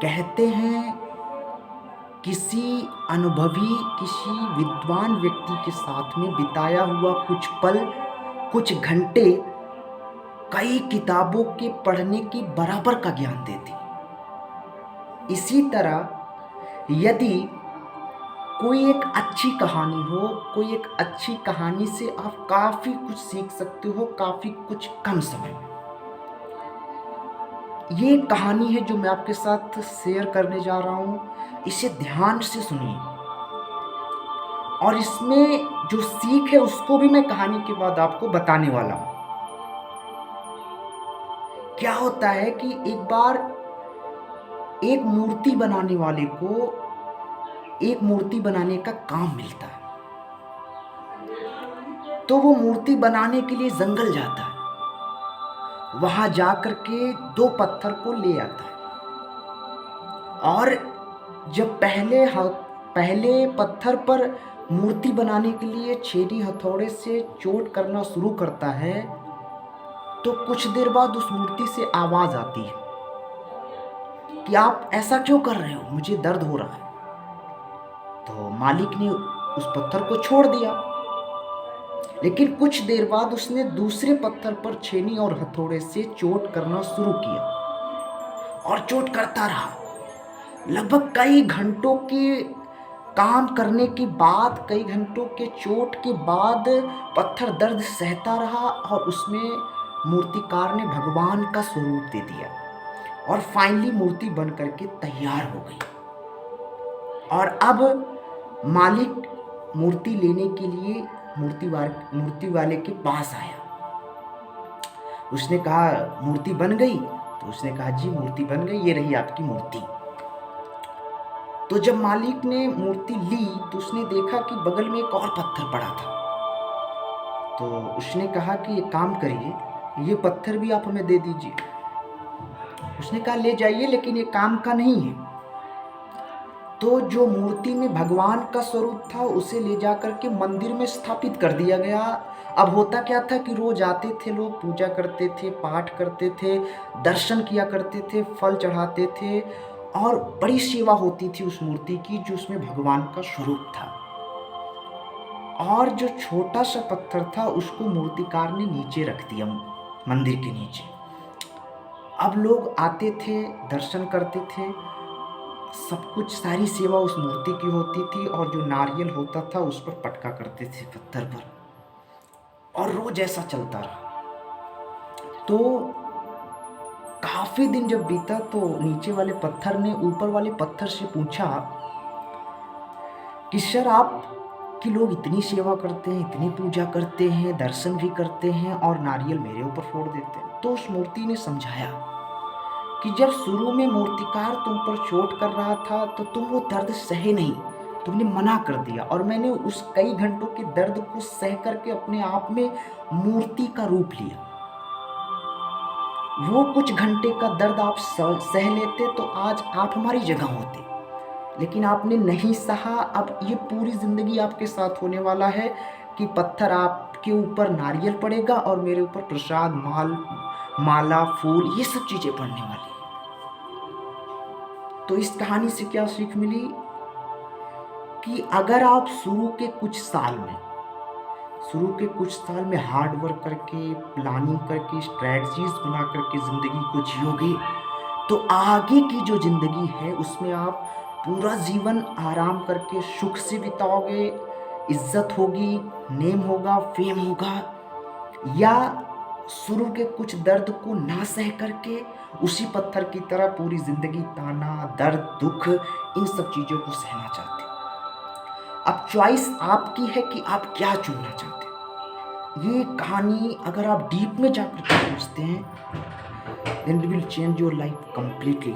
कहते हैं किसी अनुभवी, किसी विद्वान व्यक्ति के साथ में बिताया हुआ कुछ पल, कुछ घंटे कई किताबों के पढ़ने के बराबर का ज्ञान देती। इसी तरह यदि कोई एक अच्छी कहानी हो, कोई एक अच्छी कहानी से आप काफ़ी कुछ सीख सकते हो, काफ़ी कुछ कम समय में। ये कहानी है जो मैं आपके साथ शेयर करने जा रहा हूँ, इसे ध्यान से सुनिए और इसमें जो सीख है उसको भी मैं कहानी के बाद आपको बताने वाला हूँ। क्या होता है कि एक बार एक मूर्ति बनाने वाले को एक मूर्ति बनाने का काम मिलता है, तो वो मूर्ति बनाने के लिए जंगल जाता है। वहां जाकर के 2 पत्थर को ले आता है और जब पहले पत्थर पर मूर्ति बनाने के लिए छेनी हथौड़े से चोट करना शुरू करता है, तो कुछ देर बाद उस मूर्ति से आवाज आती है कि आप ऐसा क्यों कर रहे हो, मुझे दर्द हो रहा है। तो मालिक ने उस पत्थर को छोड़ दिया, लेकिन कुछ देर बाद उसने दूसरे पत्थर पर छेनी और हथौड़े से चोट करना शुरू किया और चोट करता रहा। लगभग कई घंटों के काम करने के बाद, कई घंटों के चोट के बाद पत्थर दर्द सहता रहा और उसमें मूर्तिकार ने भगवान का स्वरूप दे दिया और फाइनली मूर्ति बन करके तैयार हो गई। और अब मालिक मूर्ति लेने के लिए मूर्ति वाले के पास आया। उसने कहा मूर्ति बन गई? तो उसने कहा जी मूर्ति बन गई, ये रही आपकी मूर्ति। तो जब मालिक ने मूर्ति ली तो उसने देखा कि बगल में एक और पत्थर पड़ा था। तो उसने कहा कि एक काम करिए, ये पत्थर भी आप हमें दे दीजिए। उसने कहा ले जाइए, लेकिन ये काम का नहीं है। तो जो मूर्ति में भगवान का स्वरूप था उसे ले जाकर के मंदिर में स्थापित कर दिया गया। अब होता क्या था कि रोज आते थे लोग, पूजा करते थे, पाठ करते थे, दर्शन किया करते थे, फल चढ़ाते थे और बड़ी सेवा होती थी उस मूर्ति की जो उसमें भगवान का स्वरूप था। और जो छोटा सा पत्थर था उसको मूर्तिकार ने नीचे रख दिया, मंदिर के नीचे। अब लोग आते थे, दर्शन करते थे, सब कुछ, सारी सेवा उस मूर्ति की होती थी और जो नारियल होता था उस पर पटका करते थे पत्थर पर, और रोज ऐसा चलता रहा। तो काफी दिन जब बीता तो नीचे वाले पत्थर ने ऊपर वाले पत्थर से पूछा कि सर आप कि लोग इतनी सेवा करते हैं, इतनी पूजा करते हैं, दर्शन भी करते हैं और नारियल मेरे ऊपर फोड़ देते हैं। तो उस मूर्ति ने समझाया कि जब शुरू में मूर्तिकार तुम पर चोट कर रहा था तो तुम वो दर्द सहे नहीं, तुमने मना कर दिया और मैंने उस कई घंटों के दर्द को सह करके अपने आप में मूर्ति का रूप लिया। वो कुछ घंटे का दर्द आप सह लेते तो आज आप हमारी जगह होते, लेकिन आपने नहीं सहा। अब ये पूरी जिंदगी आपके साथ होने वाला है कि पत्थर आपके ऊपर नारियल पड़ेगा और मेरे ऊपर प्रसाद, माला, फूल, ये सब चीजें पड़ने वाली। तो इस कहानी से क्या सीख मिली कि अगर आप शुरू के कुछ साल में हार्ड वर्क करके, प्लानिंग करके, स्ट्रेटजीज बना करके जिंदगी को जियोगे तो आगे की जो जिंदगी है उसमें आप पूरा जीवन आराम करके सुख से बिताओगे, इज्जत होगी, नेम होगा, फेम होगा। या शुरू के कुछ दर्द को ना सह करके उसी पत्थर की तरह पूरी जिंदगी ताना, दर्द, दुख, इन सब चीजों को सहना चाहते हो। अब चॉइस आपकी है कि आप क्या चुनना चाहते हो। ये कहानी अगर आप डीप में जाकर के सोचते हैं, then it will change your life completely।